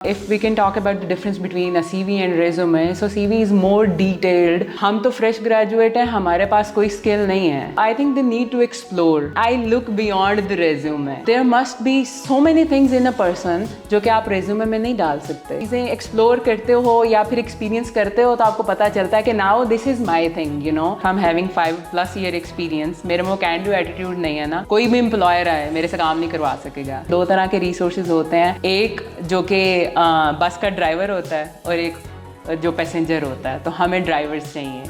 If we can talk about the difference between a CV and resume, so CV is more detailed. हम तो fresh graduate हैं, हमारे पास कोई skill नहीं है. I think they need to explore. I look beyond the resume. There must be so many things in a person जो कि आप resume में नहीं डाल सकते. चीज़ें explore करते हो या फिर experience करते हो तो आपको पता चलता है कि now this is my thing, you know. I'm having 5+ year experience. मेरे में वो can do attitude नहीं है ना. कोई भी employer आए मेरे से काम नहीं करवा सकेगा. दो तरह के resources होते हैं. एक जो कि बस का ड्राइवर होता है और एक जो पैसेंजर होता है, तो हमें ड्राइवर्स चाहिए.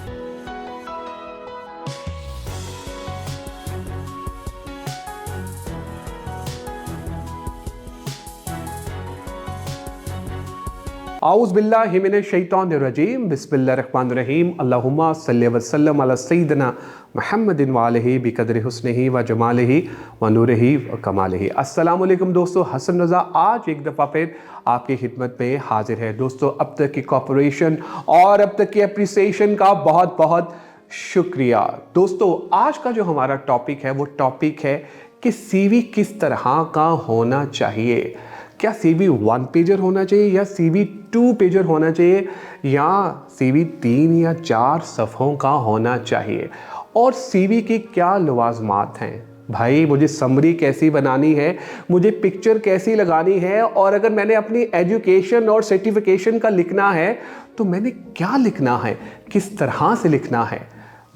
आउज़ बिल्लाहि मिनश शैतानिर रजीम बिस्मिल्लाहिर रहमानिर रहीम अल्लाहुम्मा सल्लि व सल्लिम अला सय्यिदिना मुहम्मदिन व आलिहि बिक़द्रि हुस्निही व जमालिही व नूरिही व कमालिही. अस्सलामु अलैकुम दोस्तों, हसन रज़ा आज एक दफ़ा फिर आपकी खिदमत में हाजिर है. दोस्तों, अब तक की कोऑपरेशन और अब तक की अप्रिसिएशन का बहुत बहुत शुक्रिया. दोस्तों, आज का जो हमारा टॉपिक है वो टॉपिक है कि CV किस तरह का होना चाहिए. क्या CV 1 पेजर होना चाहिए या CV 2 पेजर होना चाहिए या CV 3 या 4 सफ़ों का होना चाहिए, और CV की क्या लवाज़मात हैं. भाई, मुझे समरी कैसी बनानी है, मुझे पिक्चर कैसी लगानी है, और अगर मैंने अपनी एजुकेशन और सर्टिफिकेशन का लिखना है तो मैंने क्या लिखना है, किस तरह से लिखना है.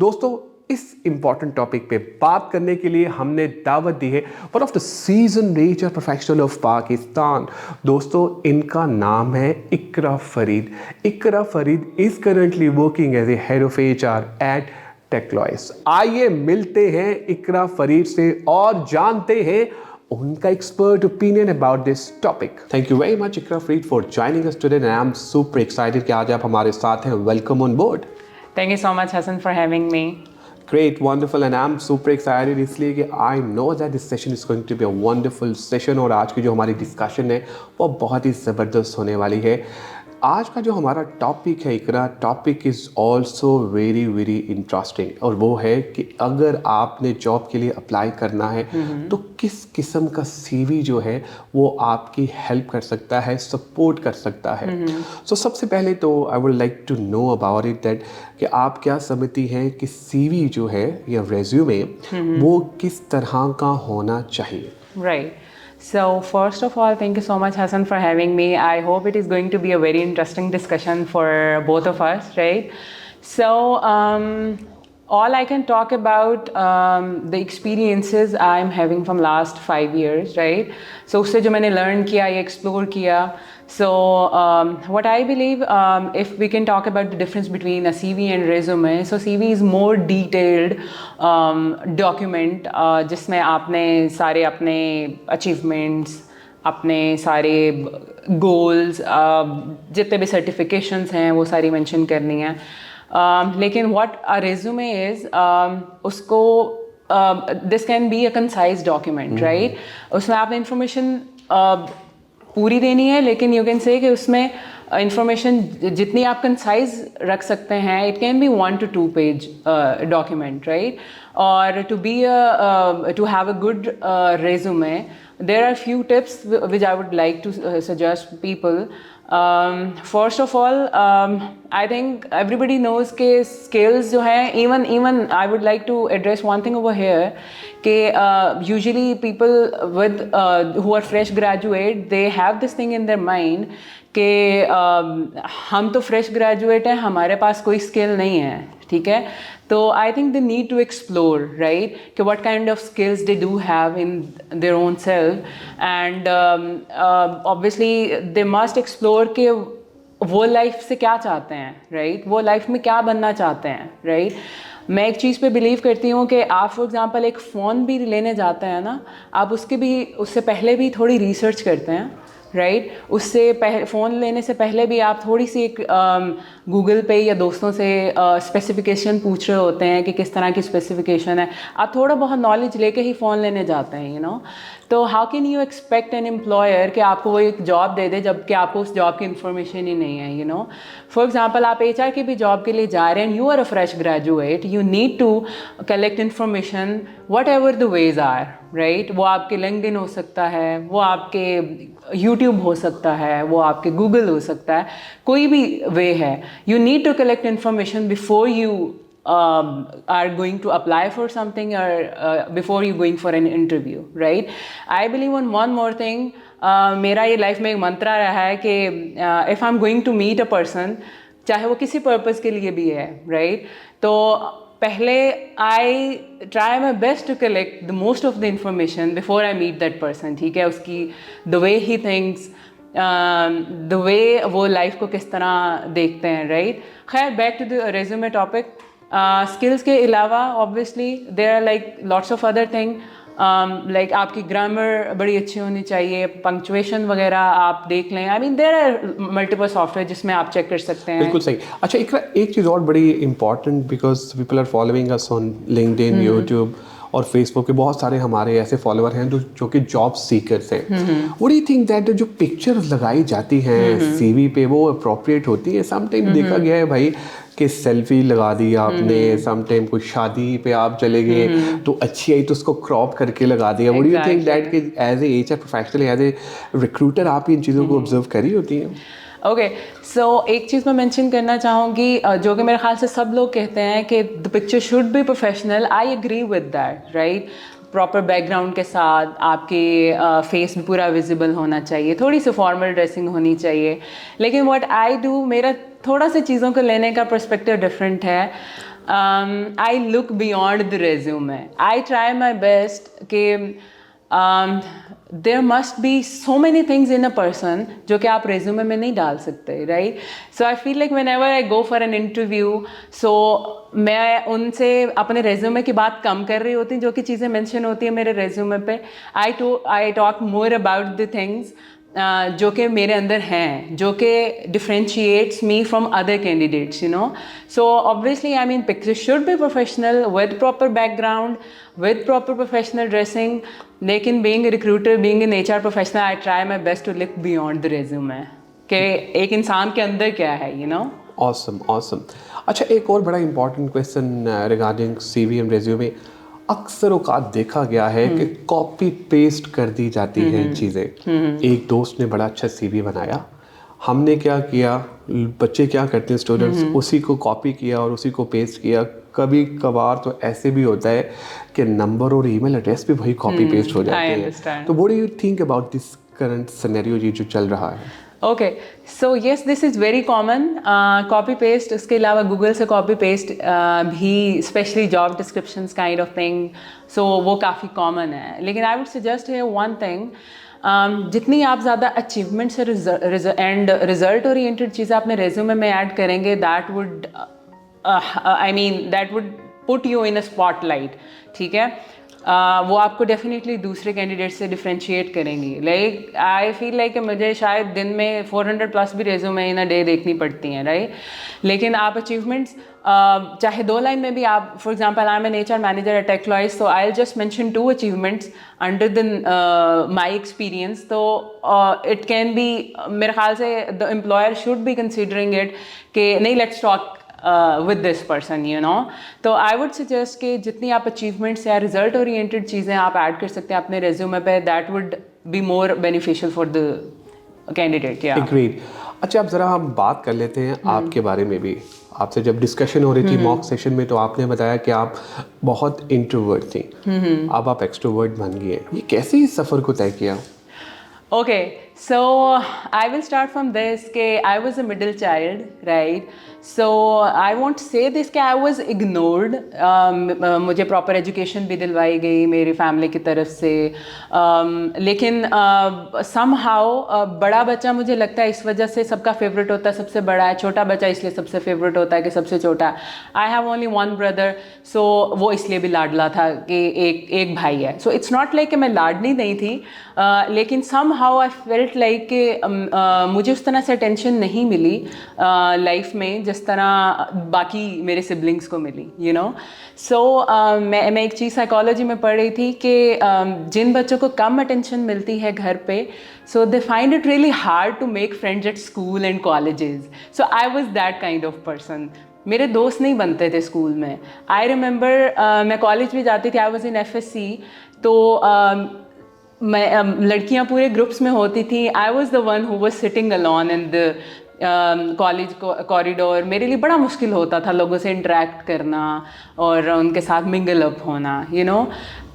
दोस्तों, इस इम्पॉर्टेंट टॉपिक पे बात करने के लिए हमने दावत दी है वन ऑफ द सीजन रेचर प्रोफेशनल ऑफ पाकिस्तान. दोस्तों, इनका नाम है Iqra Farid. Iqra Farid is currently working as a head of HR at Techlogix. आइए मिलते हैं इकरा फरीद से और जानते हैं उनका expert opinion about this topic. Thank you very much Iqra Farid for joining us today and I am super excited कि आज आप हमारे साथ हैं. Welcome on board. Thank you so much, Hassan, for having me. Great, wonderful, and I'm super excited इसलिए कि I know that this session is going to be a wonderful session. और आज की जो हमारी डिस्कशन है वो बहुत ही ज़बरदस्त होने वाली है. आज का जो हमारा टॉपिक है Iqra, topic is also very very interesting, और वो है कि अगर आपने जॉब के लिए अप्लाई करना है तो किस किस्म का CV जो है वो आपकी हेल्प कर सकता है, सपोर्ट कर सकता है. सो सबसे पहले तो I would like to know about it that कि आप क्या समझती हैं कि CV जो है या रेज्यूमे वो किस तरह का होना चाहिए. Right. So first of all, thank you so much, Hassan, for having me. I hope it is going to be a very interesting discussion for both of us, right? So all I can talk about the experiences I'm having from last 5 years, right? So उससे जो मैंने learn किया या explore किया. So what I believe, if we can talk about the difference between a CV and resume, so CV is more detailed document जिसमें आपने सारे अपने achievements, अपने सारे goals, जितने भी certifications हैं वो सारी mention करनी है. लेकिन what a resume is, उसको this can be a concise document, right? उसमें आपने information पूरी देनी है, लेकिन यू कैन से कि उसमें इंफॉर्मेशन जितनी आप कंसाइज रख सकते हैं, it can be 1 to 2 page document, right? और to have a good resume, there are few tips which I would like to suggest people. First of all, I think everybody knows कि skills जो हैं, even I would like to address one thing over here कि usually people with who are fresh graduate, they have this thing in their mind कि हम तो fresh graduate हैं, हमारे पास कोई skill नहीं है, ठीक है? तो I think they need to explore, right? कि what kind of skills they do have in their own self, and obviously they must explore कि वो लाइफ से क्या चाहते हैं, right? वो लाइफ में क्या बनना चाहते हैं, right? मैं एक चीज़ पे बिलीव करती हूँ कि आप फॉर एग्ज़ाम्पल एक फ़ोन भी लेने जाते हैं ना, आप उससे पहले भी थोड़ी रिसर्च करते हैं, राइट? फ़ोन लेने से पहले भी आप थोड़ी सी एक गूगल पे या दोस्तों से स्पेसिफिकेशन पूछ रहे होते हैं कि किस तरह की स्पेसिफिकेशन है. आप थोड़ा बहुत नॉलेज लेके ही फ़ोन लेने जाते हैं, यू नो. तो how can you expect an employer कि आपको वो एक जॉब दे दे जबकि आपको उस जॉब की इन्फॉर्मेशन ही नहीं है, यू नो. फॉर एग्जांपल आप HR की भी जॉब के लिए जा रहे हैं, you are a fresh graduate, you need to collect information whatever the ways are, right? वो आपके लिंक्डइन हो सकता है, वो आपके यूट्यूब हो सकता है, वो आपके गूगल हो सकता है, कोई भी वे है. You need to collect information before you are going to apply for something or before you going for an interview, right? I believe on one more thing. मेरा ये लाइफ में एक मंत्रा रहा है कि if I'm going to meet a person, चाहे वो किसी पर्पज़ के लिए भी है, राइट? तो पहले I try my best to collect the most of the information before I meet that person, ठीक है? उसकी द वे ही थिंक्स, द वे वो लाइफ को किस तरह देखते हैं, राइट? खैर, back to the resume topic. Skills के अलावा obviously there are like lots of other thing, like आपकी ग्रामर बड़ी अच्छी होनी चाहिए, पंक्चुएशन वगैरह आप देख लें. I mean there are multiple software जिसमें आप चेक कर सकते हैं. बिल्कुल सही. अच्छा, एक चीज़ और बड़ी important, because people are following us on LinkedIn, YouTube और फेसबुक पे बहुत सारे हमारे ऐसे फॉलोअर हैं जो कि जॉब सीकर्स हैं. What do you think that जो पिक्चर्स लगाई जाती हैं सीवी पे वो अप्रोप्रिएट होती है? समटाइम देखा गया है भाई कि सेल्फी लगा दी आपने, समटाइम कोई शादी पे आप चले गए तो अच्छी आई तो उसको क्रॉप करके लगा दिया. What do you think that कि as a HR professional, as a recruiter आप इन चीज़ों को ऑब्जर्व करी होती हैं? ओके, सो एक चीज़ मैं मेंशन करना चाहूँगी जो कि मेरे ख्याल से सब लोग कहते हैं कि the picture should be professional. I agree with that, right? Proper background के साथ आपके फेस भी पूरा विजिबल होना चाहिए, थोड़ी सी फॉर्मल ड्रेसिंग होनी चाहिए. लेकिन व्हाट आई डू, मेरा थोड़ा सा चीज़ों को लेने का पर्सपेक्टिव डिफरेंट है. I look beyond the resume. I try my best कि there must be so many things in a person जो कि आप रेज्यूमे में नहीं डाल सकते, right? So I feel like whenever I go for an interview, so मैं उनसे अपने रेज्यूमे की बात कम कर रही होती, जो कि चीज़ें मेंशन होती है मेरे रेज्यूमे पे. I talk more about the things जो कि मेरे अंदर हैं, जो कि differentiates me from other candidates, you know. So obviously I mean picture should be professional with proper background, with proper professional dressing. लेकिन being a recruiter, being an HR professional, I try my best to look beyond the resume कि एक इंसान के अंदर क्या है, you know. Awesome, awesome. अच्छा, एक और बड़ा important question regarding CV and resume. अक्सर औकात देखा गया है कि कॉपी पेस्ट कर दी जाती हैं चीज़ें. एक दोस्त ने बड़ा अच्छा सीवी बनाया, हमने क्या किया, बच्चे क्या करते हैं स्टूडेंट्स, उसी को कॉपी किया और उसी को पेस्ट किया. कभी कभार तो ऐसे भी होता है कि नंबर और ईमेल एड्रेस भी वही कॉपी पेस्ट हो जाते हैं. तो what do you think about this current scenario जो चल रहा है? Okay, so yes, this is very common. Copy paste, उसके अलावा गूगल से कॉपी पेस्ट भी, specially job descriptions kind of thing, so वो काफ़ी कॉमन है. लेकिन आई वुड सजेस्ट है वन थिंग, जितनी आप ज़्यादा अचीवमेंट से एंड रिजल्ट ओरिएंटेड चीज़ें अपने रेज्यूमे में ऐड करेंगे, that would that would put you in a spotlight, ठीक है? वो आपको डेफिनेटली दूसरे कैंडिडेट से डिफ्रेंशिएट करेंगी. लाइक आई फील लाइक मुझे शायद दिन में 400 प्लस भी रेज्यूमे इन अ डे देखनी पड़ती हैं, राइट? लेकिन आप अचीवमेंट्स चाहे 2 लाइन में भी आप, for example I am an HR manager at Techlogix, so I will just mention 2 achievements under the my experience. तो इट कैन बी, मेरे ख्याल से the employer should be considering it कि नहीं, let's talk with this person, you know. तो I would suggest कि जितनी आप achievements या result oriented चीज़ें आप ऐड कर सकते हैं अपने resume पे, that would be more beneficial for the candidate. Yeah. Agreed. अच्छा, अब ज़रा हम बात कर लेते हैं आपके बारे में भी. आपसे जब डिस्कशन हो रही थी मॉक सेशन में, तो आपने बताया कि आप बहुत इंट्रोवर्ट थी, अब आप एक्सट्रोवर्ट बन गई हैं. ये कैसे इस सफ़र को तय किया? Okay, so I will start from this कि I was a middle child, right? So I won't say this कि I was ignored. मुझे proper education भी दिलवाई गई मेरी family की तरफ से, लेकिन somehow बड़ा बच्चा मुझे लगता है इस वजह से सबका favorite होता है, सबसे बड़ा है. छोटा बच्चा इसलिए सबसे favorite होता है कि सबसे छोटा है. I have only one brother, so वो इसलिए भी लाडला था कि एक भाई है. So it's not like कि मैं लाडली नहीं थी, लेकिन somehow I felt like कि मुझे उस तरह से attention नहीं मिली लाइफ में जिस तरह बाकी मेरे सिबलिंग्स को मिली, यू नो. सो मैं एक चीज़ साइकोलॉजी में पढ़ रही थी कि जिन बच्चों को कम अटेंशन मिलती है घर पे, so they find it really hard to make friends at school and colleges. So I was that kind of person. मेरे दोस्त नहीं बनते थे स्कूल में। आई रिमेंबर मैं कॉलेज भी जाती थी, आई वॉज इन FSC, तो मैं लड़कियां पूरे ग्रुप्स में होती थी। आई was the one who was sitting alone in the college corridor. मेरे लिए बड़ा मुश्किल होता था लोगों से इंटरेक्ट करना और उनके साथ मिंगल अप होना, यू नो।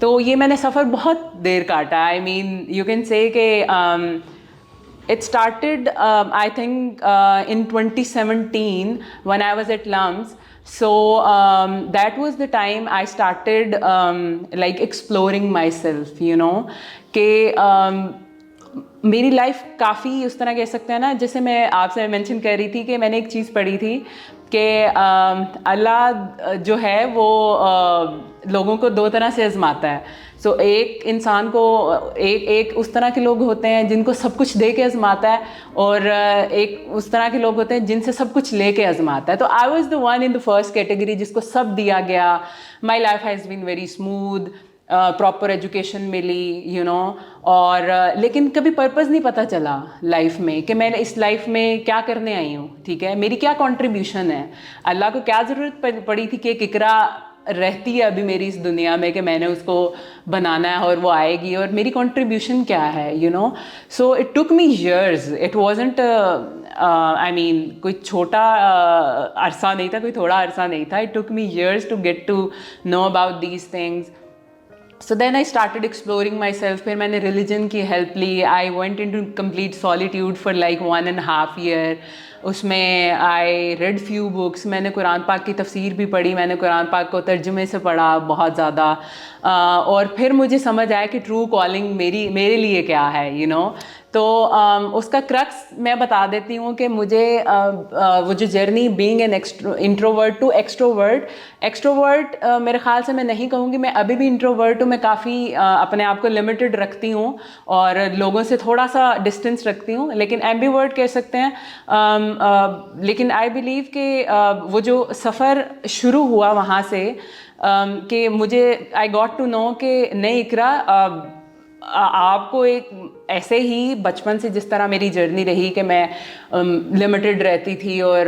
तो ये मैंने सफ़र बहुत देर काटा। I mean you can say कि it started, I think, in 2017 when I was at LUMS. So that was the time I started like exploring myself, you know, कि मेरी life काफ़ी उस तरह कह सकते हैं ना, जैसे मैं आपसे मेंशन कर रही थी कि मैंने एक चीज़ पढ़ी थी कि अल्लाह जो है वो लोगों को दो तरह से आजमाता है। सो एक इंसान को एक उस तरह के लोग होते हैं जिनको सब कुछ दे के आजमाता है, और एक उस तरह के लोग होते हैं जिनसे सब कुछ ले के आजमाता है। तो I was the one in the first category जिसको सब दिया गया। My life has been very smooth, proper education मिली, यू नो, और लेकिन कभी पर्पज़ नहीं पता चला लाइफ में कि मैं इस लाइफ में क्या करने आई हूँ, ठीक है, मेरी क्या कंट्रीब्यूशन है, अल्लाह को क्या ज़रूरत पड़ी थी कि एक इकरा रहती है अभी मेरी इस दुनिया में कि मैंने उसको बनाना है और वो आएगी, और मेरी कंट्रीब्यूशन क्या है, you know. So it took me years, it wasn't I mean कोई छोटा अरसा नहीं था, कोई थोड़ा अरसा नहीं था। It took me years to get to know about these things. So then I started exploring myself. फिर मैंने religion की help Lee. I went into complete solitude for like 1.5 year. उसमें I read few books. मैंने कुरान पाक की तफसीर भी पढ़ी, मैंने कुरान पाक को तर्जुमे से पढ़ा बहुत ज़्यादा, और फिर मुझे समझ आया कि ट्रू कॉलिंग मेरे लिए क्या है, you know. तो उसका क्रक्स मैं बता देती हूँ कि मुझे वो जो journey being an introvert to extrovert मेरे ख्याल से मैं नहीं कहूँगी, मैं अभी भी इंट्रोवर्ट हूँ। मैं काफ़ी अपने आप को लिमिटेड रखती हूँ और लोगों से थोड़ा सा डिस्टेंस रखती हूँ, लेकिन एम्बीवर्ट कह सकते हैं। लेकिन आई बिलीव कि वो जो सफ़र शुरू हुआ वहाँ से कि मुझे आई गॉट टू नो कि नहीं इकरा, आपको एक ऐसे ही बचपन से जिस तरह मेरी जर्नी रही कि मैं लिमिटेड रहती थी और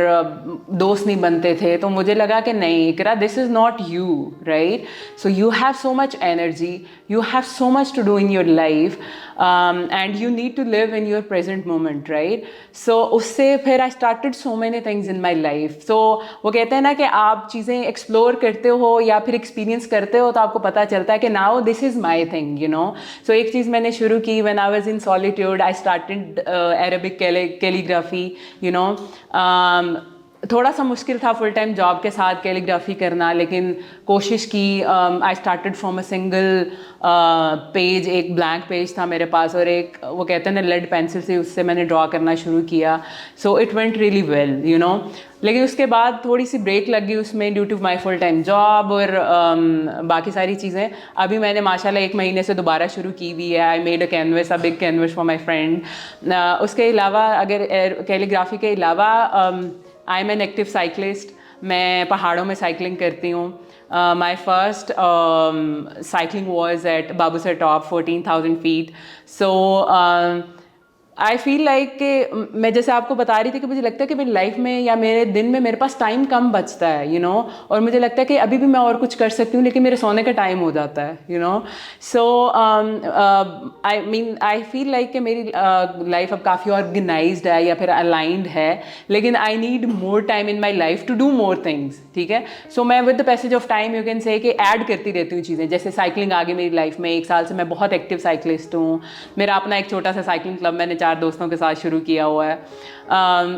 दोस्त नहीं बनते थे, तो मुझे लगा कि नहीं Iqra, this is not you, right. So you have so much energy, you have so much to do in your life, and you need to live in your present moment, right. So उससे फिर I started so many things in my life. So वो कहते हैं ना कि आप चीज़ें explore करते हो या फिर एक्सपीरियंस करते हो तो आपको पता चलता है कि now this is my thing, you know. So एक चीज़ मैंने शुरू की when I was in solitude, I started Arabic calligraphy, you know. थोड़ा सा मुश्किल था फुल टाइम जॉब के साथ कैलीग्राफी करना, लेकिन कोशिश की। I started from a single page, एक ब्लैंक पेज था मेरे पास और एक वो कहते हैं ना लेड पेंसिल से, उससे मैंने ड्रॉ करना शुरू किया। So it went really well, you know. लेकिन उसके बाद थोड़ी सी ब्रेक लगी उसमें due to my full time job और बाकी सारी चीज़ें। अभी मैंने माशाल्लाह 1 महीने से दोबारा शुरू की हुई है। I made a canvas, a big canvas for my friend. उसके अलावा अगर कैलीग्राफी के अलावा आई एम एन एक्टिव साइकिलिस्ट। मैं पहाड़ों में साइकिलिंग करती हूँ। My first cycling was at Babusar top 14,000 feet. So I feel like कि मैं जैसे आपको बता रही थी कि मुझे लगता है कि मेरी लाइफ में या मेरे दिन में मेरे पास टाइम कम बचता है, यू नो, और मुझे लगता है कि अभी भी मैं और कुछ कर सकती हूँ, लेकिन मेरे सोने का टाइम हो जाता है, you know. So I mean I feel like कि मेरी लाइफ अब काफ़ी ऑर्गेनाइज्ड है या फिर अलाइंड है, लेकिन I need more time in my life to do more things, ठीक है। सो मैं with the passage of time you can say कि ऐड करती रहती हूँ चीज़ें। जैसे साइकिलिंग आ गई मेरी लाइफ में, 1 साल से मैं बहुत एक्टिव साइकिलिस्ट हूँ। मेरा अपना एक छोटा सा साइकिलिंग क्लब मैंने 4 दोस्तों के साथ शुरू किया हुआ है।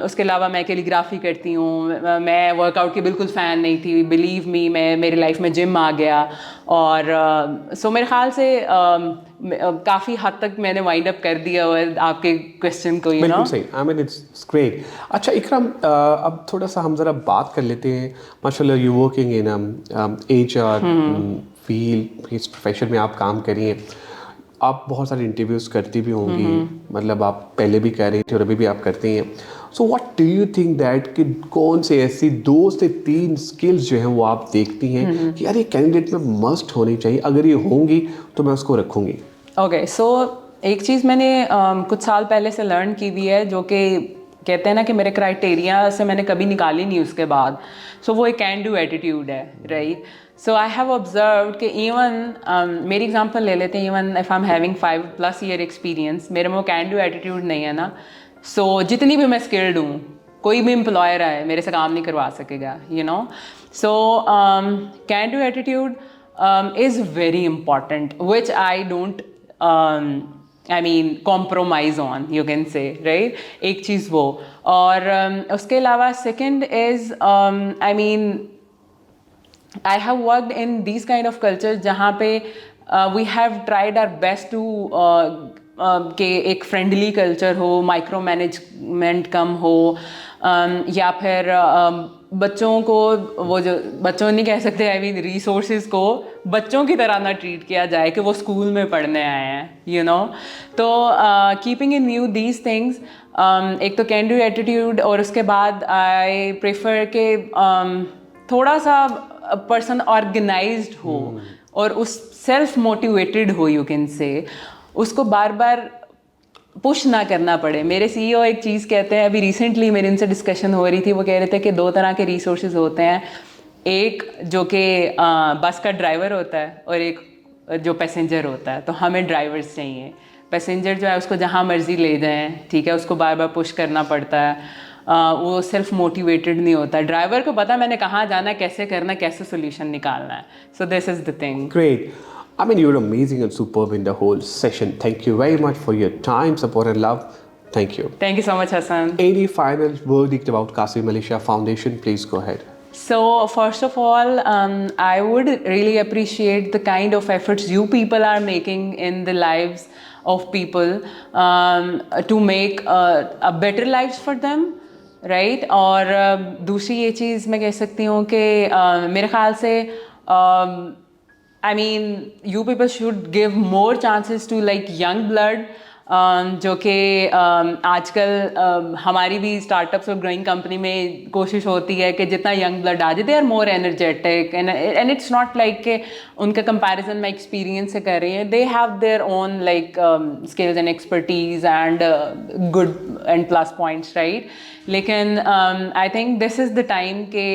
उसके अलावा मैं कैलीग्राफी करती हूँ। मैं वर्कआउट की बिल्कुल फ़ैन नहीं थी, बिलीव मी, मेरी लाइफ में जिम आ गया और सो मेरे ख्याल से काफ़ी हद तक मैंने वाइंड अप कर दिया हुआ है आपके क्वेश्चन को, यू नो। बिल्कुल सही, आई मीन इट्स ग्रेट। अच्छा इकराम, अब थोड़ा सा हम ज़रा बात कर लेते हैं। माशाल्लाह you working in HR field, इस प्रोफेशन में आप काम करी हैं। आप बहुत सारे इंटरव्यूज़ करती भी होंगी, मतलब आप पहले भी कर रही थी और अभी भी आप करती हैं। So what do you think that कि कौन से ऐसी 2 से 3 स्किल्स जो हैं वो आप देखती हैं कि यार ये कैंडिडेट में मस्ट होनी चाहिए, अगर ये होंगी तो मैं उसको रखूँगी? ओके, सो एक चीज़ मैंने कुछ साल पहले से लर्न की हुई है जो कि कहते हैं ना कि मेरे क्राइटेरिया से मैंने कभी निकाली नहीं उसके बाद, सो वो एक कैन डू एटीट्यूड है, right. So I have observe कि इवन मेरी एग्जांपल ले लेते हैं, even if I am having 5+ year experience, मेरे में वो कैन डू एटीट्यूड नहीं है ना, सो जितनी भी मैं स्किल्ड हूँ, कोई भी एम्प्लॉयर आए मेरे से काम नहीं करवा सकेगा, you know. So can do attitude is very important, which I don't I mean compromise on, you can say, right? एक चीज़ वो, और उसके अलावा second is I mean I have worked in these kind of cultures जहाँ पे we have tried our best to कि एक friendly culture हो, माइक्रो मैनेजमेंट कम हो, या फिर बच्चों को, वो जो बच्चों नहीं कह सकते, आई मीन रिसोर्सेज को बच्चों की तरह ना ट्रीट किया जाए कि वो स्कूल में पढ़ने आए हैं, यू नो। तो keeping in view these things, एक तो कैन डू एटीट्यूड, और उसके बाद आई प्रेफर के थोड़ा सा पर्सन ऑर्गेनाइज्ड हो और उस सेल्फ मोटिवेटेड हो, यू कैन से, उसको बार बार पुश ना करना पड़े। मेरे सीईओ एक चीज़ कहते हैं, अभी रिसेंटली मेरे इनसे डिस्कशन हो रही थी, वो कह रहे थे कि 2 तरह के रिसोर्सेज होते हैं, एक जो कि बस का ड्राइवर होता है और एक जो पैसेंजर होता है। तो हमें ड्राइवर्स चाहिए, पैसेंजर जो है उसको जहाँ मर्जी ले जाएं, ठीक है, उसको बार बार पुश करना पड़ता है, वो सेल्फ मोटिवेटेड नहीं होता। ड्राइवर को पता मैंने कहाँ जाना, कैसे करना, कैसे सोल्यूशन निकालना है। So this is the thing. Great. I mean, you're amazing and superb in the whole session. Thank you very much for your time, support, and love. Thank you. Thank you so much, Hassan. Any final verdict about Qasim Malaysia Foundation? Please go ahead. So first of all, I would really appreciate the kind of efforts you people are making in the lives of people to make a better lives for them, right? और दूसरी ये चीज़ मैं कह सकती हूँ कि मेरे ख्याल से I mean, you people should give more chances to like young blood, जो कि आजकल हमारी भी स्टार्टअप्स और ग्रोइंग कंपनी में कोशिश होती है कि जितना यंग ब्लड आ जाए, they are more energetic, and it's not like कि उनका कंपैरिजन मैं एक्सपीरियंस से कर रही है, they have their own like skills and expertise and good and plus points, right. लेकिन I think this is the time के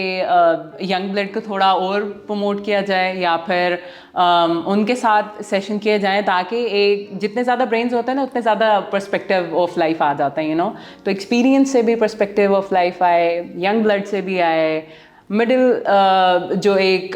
यंग ब्लड को थोड़ा और प्रमोट किया जाए, या फिर उनके साथ सेशन किए जाएँ, ताकि एक जितने ज़्यादा ब्रेन्स होते हैं ना, उतने ज़्यादा पर्सपेक्टिव ऑफ लाइफ आ जाता है, यू नो। तो एक्सपीरियंस से भी पर्सपेक्टिव ऑफ लाइफ आए, यंग ब्लड से भी आए, मिडिल जो एक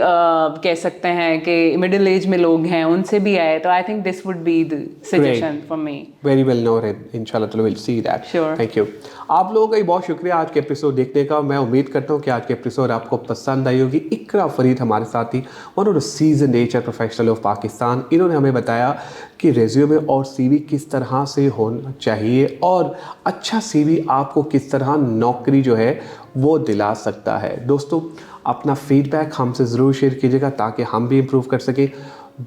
कह सकते हैं कि मिडिल एज में लोग हैं, उनसे भी आए। तो I think this would be the suggestion for me. Very well noted, इंशाल्लाह will see that. Sure. Thank you. आप लोगों का भी बहुत शुक्रिया आज के एपिसोड देखने का। मैं उम्मीद करता हूँ कि आज के एपिसोड आपको पसंद आई होगी। इकरा फरीद हमारे साथ ही, one of the seasoned HR professional of Pakistan. इन्होंने हमें बताया कि रेज्यूमे और CV किस तरह से होना चाहिए, और अच्छा CV आपको किस तरह नौकरी जो है वो दिला सकता है। दोस्तों, अपना फीडबैक हमसे ज़रूर शेयर कीजिएगा ताकि हम भी इम्प्रूव कर सकें।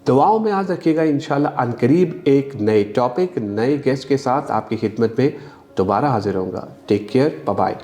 दुआओं में याद रखिएगा। इंशाल्लाह अनकरीब एक नए टॉपिक, नए गेस्ट के साथ आपकी खिदमत में दोबारा हाजिर होऊंगा। Take care, bye bye.